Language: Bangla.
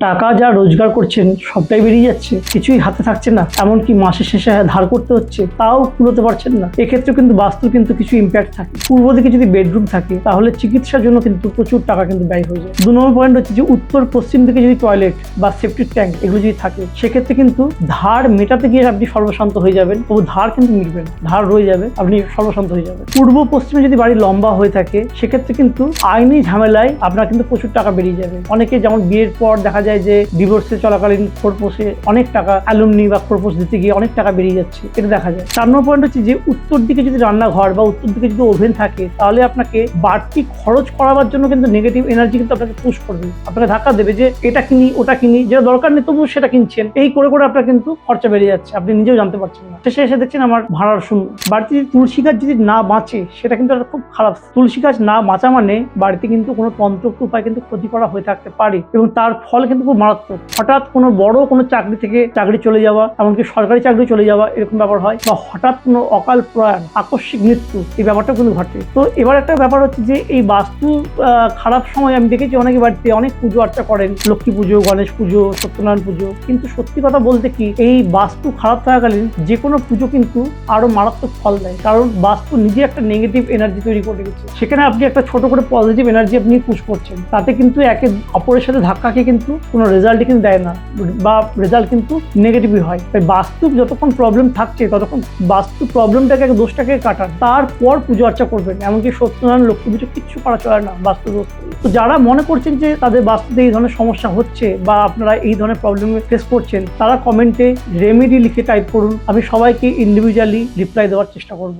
টাকা যা রোজগার করছেন সবটাই বেরিয়ে যাচ্ছে, কিছুই হাতে থাকছে না, এমনকি মাসের শেষে ধার করতে হচ্ছে, তাও কুলোতে পারছেন না। এক্ষেত্রে কিন্তু বাস্তুর কিন্তু কিছু ইম্প্যাক্ট থাকে। পূর্ব দিকে যদি বেডরুম থাকে তাহলে চিকিৎসার জন্য কিন্তু প্রচুর টাকা কিন্তু ব্যয় হয়ে যায়। 2 নম্বর পয়েন্ট হচ্ছে যে উত্তর পশ্চিম দিকে যদি টয়লেট বা সেপ্টিক ট্যাঙ্ক এগুলো যদি থাকে, সেক্ষেত্রে কিন্তু ধার মেটাতে গিয়ে আপনি সর্বশান্ত হয়ে যাবেন, তবু ধার কিন্তু মিটবে না, ধার রয়ে যাবে, আপনি সর্বশান্ত হয়ে যাবেন। পূর্ব পশ্চিমে যদি বাড়ি লম্বা হয়ে থাকে, সেক্ষেত্রে কিন্তু আইনি ঝামেলায় আপনার কিন্তু প্রচুর টাকা বেরিয়ে যাবে। অনেকে যেমন বিয়ের পর দেখা যায় যে ডিভোর্সে চলাকালীন খোরপোষে অনেক টাকা, অ্যালুমনি বা খোরপোষ দিতে গিয়ে অনেক টাকা বেরিয়ে যাচ্ছে, এটা দেখা যায়। 4 নম্বর পয়েন্ট হচ্ছে যে উত্তর দিকে যদি রান্নাঘর বা উত্তর দিকে যদি ওভেন থাকে, তাহলে আপনাকে বাড়তি খরচ করাবার জন্য কিন্তু নেগেটিভ এনার্জি কিন্তু আপনাকে পুশ করবে, আপনাকে ধাক্কা দেবে যে এটা কিনি ওটা কিনি, যেটা দরকার নেই তবুও সেটা কিনছেন। এই করে করে আপনার কিন্তু খরচা বেড়ে যাচ্ছে, আপনি নিজেও জানতে পারছেন না। শেষে এসে দেখছেন আমার ভাড়ার শূন্য। বাড়িতে তুলসী গাছ যদি না বাঁচে, সেটা কিন্তু একটা খুব খারাপ। তুলসী গাছ না বাঁচা মানে বাড়িতে কিন্তু কোনো তন্ত্রোক্ত উপায় কিন্তু ক্ষতি করা হয়ে থাকতে পারে, এবং তার ফল কিন্তু খুব মারাত্মক। হঠাৎ কোনো বড় কোনো চাকরি থেকে চাকরি চলে যাওয়া, এমনকি সরকারি চাকরি চলে যাওয়া, এরকম ব্যাপার হয়, বা হঠাৎ কোনো অকাল প্রয়াণ, আকস্মিক মৃত্যু, এই ব্যাপারটা কিন্তু ঘটে। তো এবার একটা ব্যাপার হচ্ছে যে এই বাস্তু খারাপ সময় আমি দেখেছি অনেকে বাড়িতে অনেক পুজো আর্চা করেন, লক্ষ্মী পুজো, গণেশ পুজো, সত্যনারায়ণ পুজো, কিন্তু সত্যি কথা বলতে কি এই বাস্তু খারাপ থাকাকালীন যে কোনো পুজো কিন্তু আরো মারাত্মক ফল দেয়, কারণ বাস্তু নিজে একটা নেগেটিভ এনার্জি তৈরি করে রেখেছে। সেখানে আপনি একটা ছোট করে পজিটিভ এনার্জি আপনি পুশ করছেন, তাতে কিন্তু একে অপরের সাথে ধাক্কা খেয়ে কিন্তু কোনো রেজাল্ট কিন্তু দেয় না, বা রেজাল্ট কিন্তু নেগেটিভই হয়। তাই বাস্তু যতক্ষণ প্রবলেম থাকছে ততক্ষণ বাস্তু প্রবলেমটাকে, দোষটাকে কাটান, তারপর পুজো আর্চা করবেন। এমনকি সত্যনারায়ণ, লক্ষ্মী পুজো কিচ্ছু করা চলে না বাস্তু দোষ। তো যারা মনে করছেন যে তাদের বাস্তুতে এই ধরনের সমস্যা হচ্ছে বা আপনারা এই ধরনের প্রবলেম ফেস করছেন, তারা কমেন্টে রেমেডি লিখে টাইপ করুন, আমি সবাইকে ইন্ডিভিজুয়ালি রিপ্লাই দেওয়ার চেষ্টা করব।